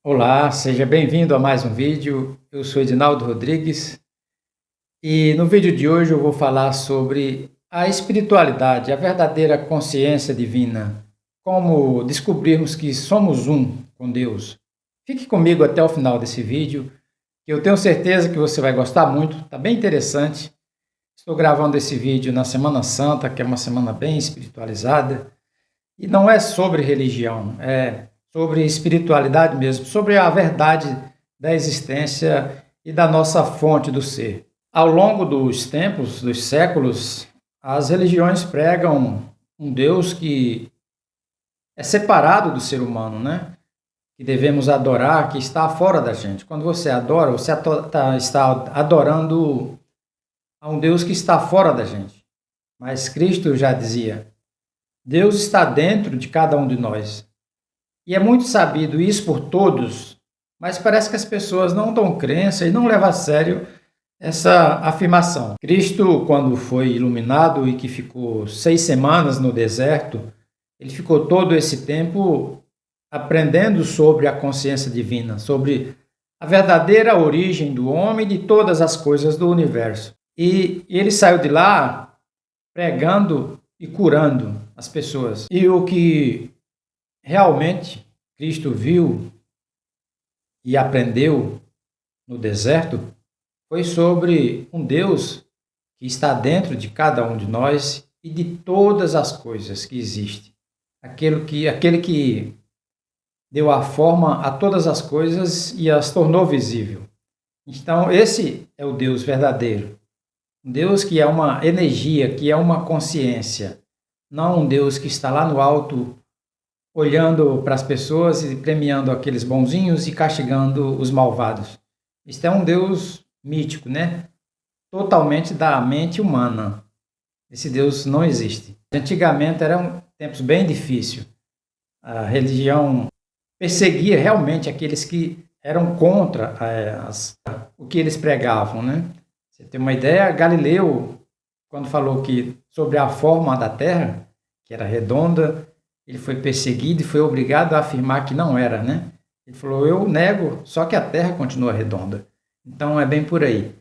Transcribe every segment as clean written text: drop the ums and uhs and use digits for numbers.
Olá, seja bem-vindo a mais um vídeo. Eu sou Edinaldo Rodrigues e no vídeo de hoje eu vou falar sobre a espiritualidade, a verdadeira consciência divina, como descobrirmos que somos um com Deus. Fique comigo até o final desse vídeo, que eu tenho certeza que você vai gostar muito, está bem interessante. Estou gravando esse vídeo na Semana Santa, que é uma semana bem espiritualizada, e não é sobre religião, é sobre espiritualidade mesmo, sobre a verdade da existência e da nossa fonte do ser. Ao longo dos tempos, dos séculos, as religiões pregam um Deus que é separado do ser humano, né? Que devemos adorar, que está fora da gente. Quando você adora, você está adorando a um Deus que está fora da gente. Mas Cristo já dizia: Deus está dentro de cada um de nós. E é muito sabido isso por todos, mas parece que as pessoas não dão crença e não levam a sério essa afirmação. Cristo, quando foi iluminado e que ficou 6 semanas no deserto, ele ficou todo esse tempo aprendendo sobre a consciência divina, sobre a verdadeira origem do homem e de todas as coisas do universo. E ele saiu de lá pregando e curando as pessoas. E o que realmente Cristo viu e aprendeu no deserto foi sobre um Deus que está dentro de cada um de nós e de todas as coisas que existem. Aquele que deu a forma a todas as coisas e as tornou visível. Então, esse é o Deus verdadeiro. Um Deus que é uma energia, que é uma consciência. Não um Deus que está lá no alto olhando para as pessoas e premiando aqueles bonzinhos e castigando os malvados. Este é um Deus mítico, né? Totalmente da mente humana. Esse Deus não existe. Antigamente eram tempos bem difíceis. A religião perseguia realmente aqueles que eram contra o que eles pregavam, né? Você tem uma ideia, Galileu, quando falou que sobre a forma da Terra, que era redonda, ele foi perseguido e foi obrigado a afirmar que não era, né? Ele falou: eu nego, só que a Terra continua redonda. Então é bem por aí.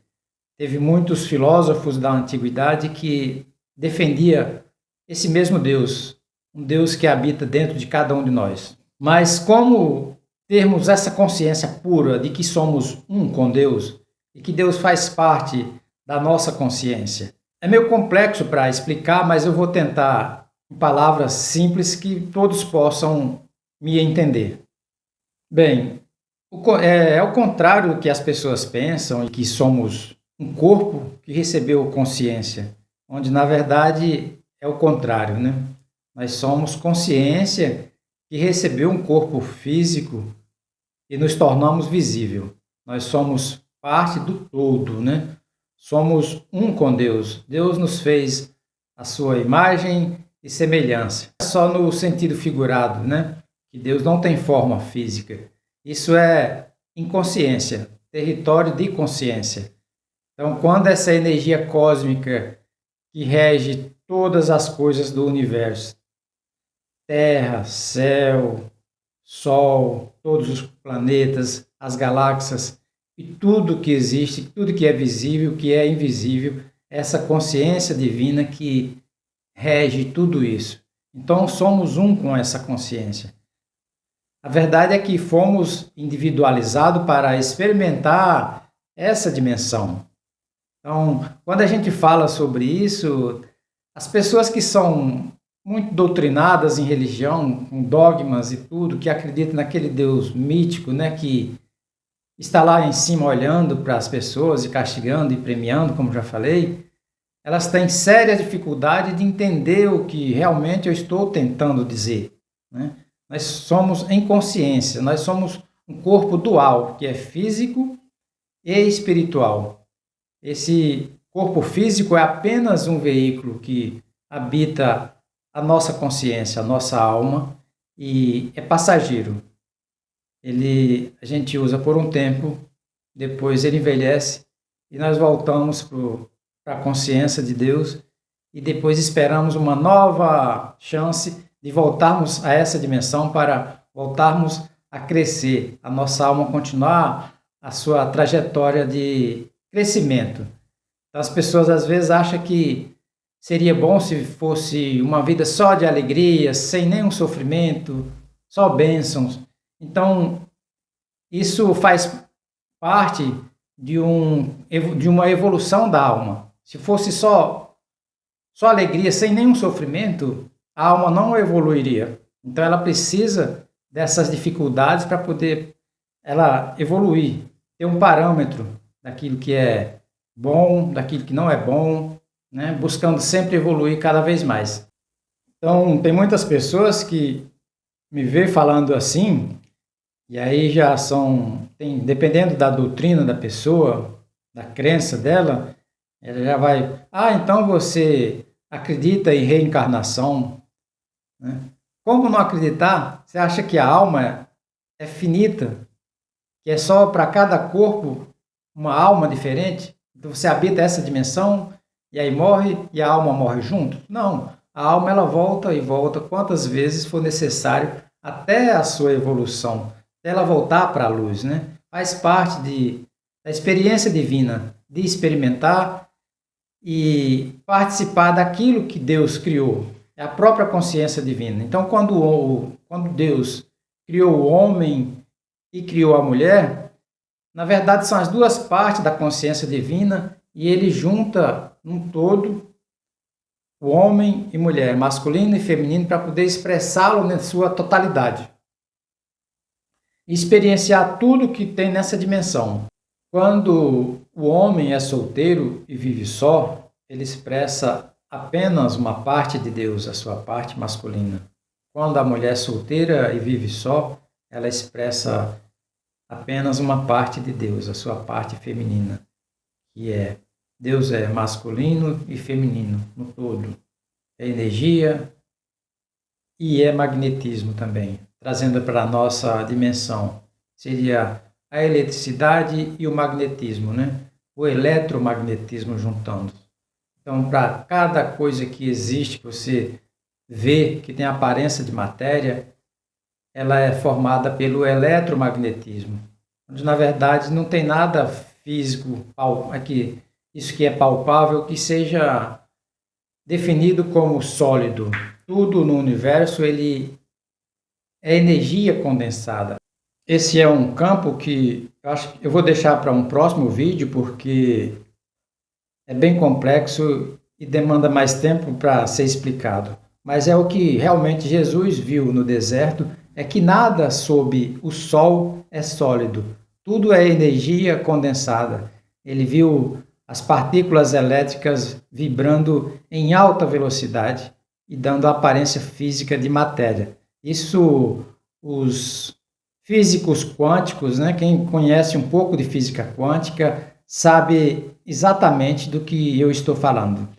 Teve muitos filósofos da antiguidade que defendia esse mesmo Deus, um Deus que habita dentro de cada um de nós. Mas como termos essa consciência pura de que somos um com Deus e que Deus faz parte da nossa consciência? É meio complexo para explicar, mas eu vou tentar em palavras simples que todos possam me entender. Bem, é ao contrário do que as pessoas pensam, e que somos um corpo que recebeu consciência, onde na verdade é o contrário, né? Nós somos consciência que recebeu um corpo físico e nos tornamos visível. Nós somos parte do todo, né? Somos um com Deus. Deus nos fez a sua imagem e semelhança. Só no sentido figurado, né? Que Deus não tem forma física. Isso é inconsciência, território de consciência. Então, quando essa energia cósmica que rege todas as coisas do universo, Terra, céu, Sol, todos os planetas, as galáxias e tudo que existe, tudo que é visível, que é invisível, essa consciência divina que rege tudo isso. Então somos um com essa consciência. A verdade é que fomos individualizados para experimentar essa dimensão. Então, quando a gente fala sobre isso, as pessoas que são muito doutrinadas em religião, com dogmas e tudo, que acreditam naquele Deus mítico, né, que está lá em cima olhando para as pessoas e castigando e premiando, como já falei, elas têm séria dificuldade de entender o que realmente eu estou tentando dizer, né? Nós somos em consciência, nós somos um corpo dual, que é físico e espiritual. Esse corpo físico é apenas um veículo que habita a nossa consciência, a nossa alma, e é passageiro. A gente usa por um tempo, depois ele envelhece e nós voltamos para a consciência de Deus e depois esperamos uma nova chance de voltarmos a essa dimensão para voltarmos a crescer, a nossa alma continuar a sua trajetória de crescimento. Então, as pessoas às vezes acham que seria bom se fosse uma vida só de alegria, sem nenhum sofrimento, só bênçãos. Então, isso faz parte de uma evolução da alma. Se fosse só alegria, sem nenhum sofrimento, a alma não evoluiria. Então, ela precisa dessas dificuldades para poder ela evoluir, ter um parâmetro daquilo que é bom, daquilo que não é bom, né? Buscando sempre evoluir cada vez mais. Então, tem muitas pessoas que me veem falando assim, e aí já dependendo da doutrina da pessoa, da crença dela, ela já vai, então você acredita em reencarnação, né? Como não acreditar? Você acha que a alma é finita, que é só para cada corpo uma alma diferente? Então você habita essa dimensão e aí morre e a alma morre junto? Não, a alma ela volta e volta quantas vezes for necessário até a sua evolução, até ela voltar para a luz, né? Faz parte da experiência divina, de experimentar e participar daquilo que Deus criou. É a própria consciência divina. Então, quando Deus criou o homem e criou a mulher, na verdade são as duas partes da consciência divina e ele junta num todo o homem e mulher, masculino e feminino, para poder expressá-lo na sua totalidade. Experienciar tudo que tem nessa dimensão. Quando o homem é solteiro e vive só, ele expressa apenas uma parte de Deus, a sua parte masculina. Quando a mulher é solteira e vive só, ela expressa apenas uma parte de Deus, a sua parte feminina, que é Deus é masculino e feminino no todo. É energia e é magnetismo também, trazendo para a nossa dimensão. Seria a eletricidade e o magnetismo, né? O eletromagnetismo juntando. Então, para cada coisa que existe, que você vê, que tem aparência de matéria, ela é formada pelo eletromagnetismo, onde na verdade não tem nada físico, aqui, isso que é palpável, que seja definido como sólido. Tudo no universo ele é energia condensada. Esse é um campo que eu acho que eu vou deixar para um próximo vídeo, porque é bem complexo e demanda mais tempo para ser explicado. Mas é o que realmente Jesus viu no deserto, é que nada sob o sol é sólido. Tudo é energia condensada. Ele viu as partículas elétricas vibrando em alta velocidade e dando a aparência física de matéria. Isso os físicos quânticos, né, quem conhece um pouco de física quântica, sabe exatamente do que eu estou falando.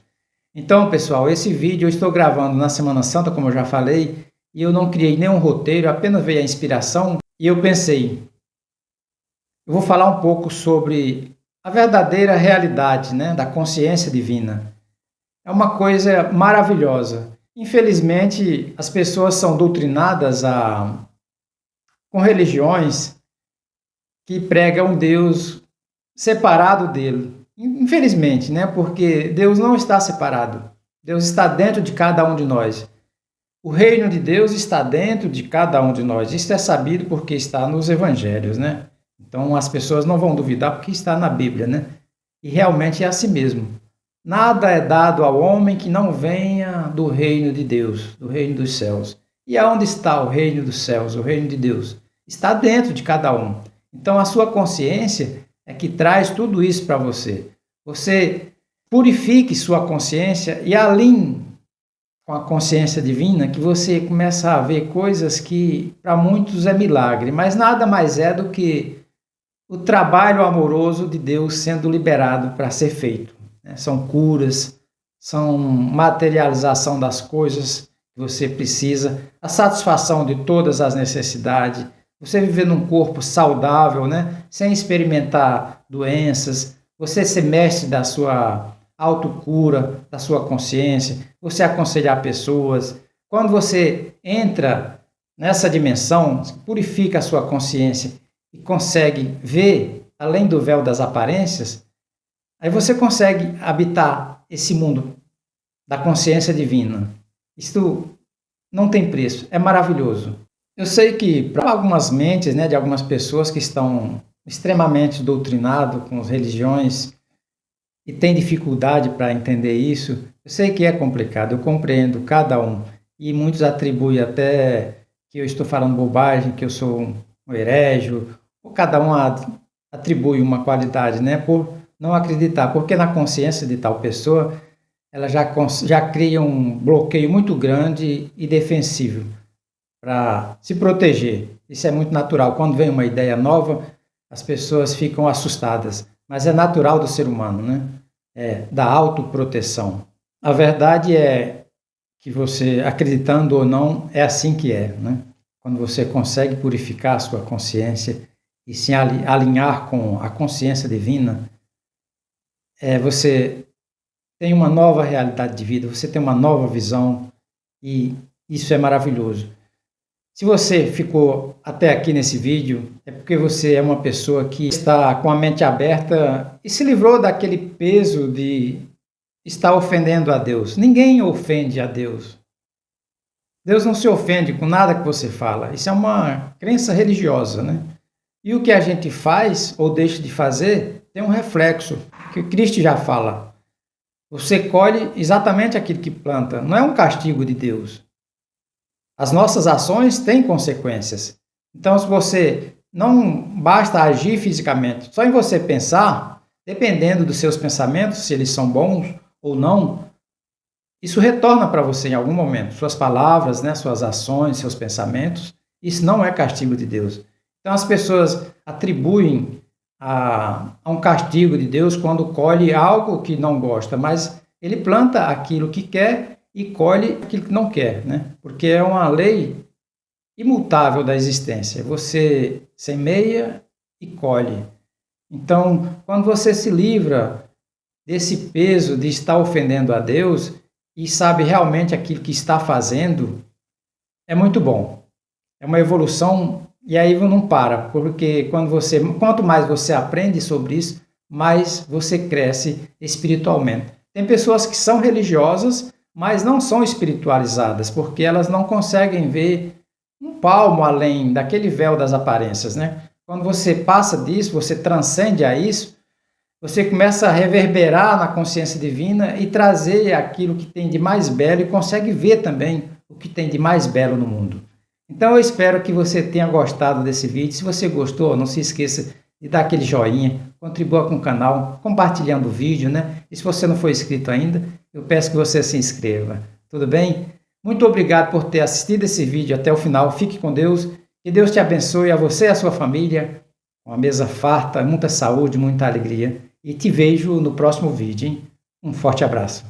Então, pessoal, esse vídeo eu estou gravando na Semana Santa, como eu já falei, e eu não criei nenhum roteiro, apenas veio a inspiração, e eu pensei, eu vou falar um pouco sobre a verdadeira realidade, né, da consciência divina. É uma coisa maravilhosa. Infelizmente, as pessoas são doutrinadas com religiões que pregam um Deus separado dele. Infelizmente, né? Porque Deus não está separado. Deus está dentro de cada um de nós. O reino de Deus está dentro de cada um de nós. Isso é sabido porque está nos evangelhos, né? Então as pessoas não vão duvidar porque está na Bíblia, né? E realmente é assim mesmo. Nada é dado ao homem que não venha do reino de Deus, do reino dos céus. E aonde está o reino dos céus, o reino de Deus? Está dentro de cada um. Então a sua consciência é que traz tudo isso para você. Você purifique sua consciência e alinhe com a consciência divina, que você começa a ver coisas que para muitos é milagre, mas nada mais é do que o trabalho amoroso de Deus sendo liberado para ser feito. São curas, são materialização das coisas que você precisa, a satisfação de todas as necessidades, você viver num corpo saudável, né? Sem experimentar doenças, você ser mestre da sua autocura, da sua consciência, você aconselhar pessoas. Quando você entra nessa dimensão, purifica a sua consciência e consegue ver além do véu das aparências, aí você consegue habitar esse mundo da consciência divina. Isto não tem preço, é maravilhoso. Eu sei que para algumas mentes, né, de algumas pessoas que estão extremamente doutrinadas com as religiões e têm dificuldade para entender isso, eu sei que é complicado, eu compreendo cada um. E muitos atribuem até que eu estou falando bobagem, que eu sou um herege, ou cada um atribui uma qualidade, né, por não acreditar, porque na consciência de tal pessoa, ela já cria um bloqueio muito grande e defensivo para se proteger. Isso é muito natural. Quando vem uma ideia nova, as pessoas ficam assustadas, mas é natural do ser humano, né? É da autoproteção. A verdade é que você, acreditando ou não, é assim que é, né? Quando você consegue purificar a sua consciência e se alinhar com a consciência divina, você tem uma nova realidade de vida, você tem uma nova visão e isso é maravilhoso. Se você ficou até aqui nesse vídeo, é porque você é uma pessoa que está com a mente aberta e se livrou daquele peso de estar ofendendo a Deus. Ninguém ofende a Deus. Deus não se ofende com nada que você fala. Isso é uma crença religiosa, né? E o que a gente faz ou deixa de fazer tem um reflexo, que Cristo já fala. Você colhe exatamente aquilo que planta. Não é um castigo de Deus. As nossas ações têm consequências. Então, se você não basta agir fisicamente, só em você pensar, dependendo dos seus pensamentos, se eles são bons ou não, isso retorna para você em algum momento. Suas palavras, né, suas ações, seus pensamentos, isso não é castigo de Deus. Então, as pessoas atribuem a um castigo de Deus quando colhe algo que não gosta, mas ele planta aquilo que quer e colhe aquilo que não quer, né? Porque é uma lei imutável da existência. Você semeia e colhe. Então, quando você se livra desse peso de estar ofendendo a Deus e sabe realmente aquilo que está fazendo, é muito bom. É uma evolução e aí não para, porque quanto mais você aprende sobre isso, mais você cresce espiritualmente. Tem pessoas que são religiosas, mas não são espiritualizadas, porque elas não conseguem ver um palmo além daquele véu das aparências, né? Quando você passa disso, você transcende a isso, você começa a reverberar na consciência divina e trazer aquilo que tem de mais belo e consegue ver também o que tem de mais belo no mundo. Então eu espero que você tenha gostado desse vídeo. Se você gostou, não se esqueça de dar aquele joinha, contribua com o canal, compartilhando o vídeo, né? E se você não for inscrito ainda, eu peço que você se inscreva. Tudo bem? Muito obrigado por ter assistido esse vídeo até o final. Fique com Deus. Que Deus te abençoe, a você e a sua família. Uma mesa farta, muita saúde, muita alegria. E te vejo no próximo vídeo, hein? Um forte abraço.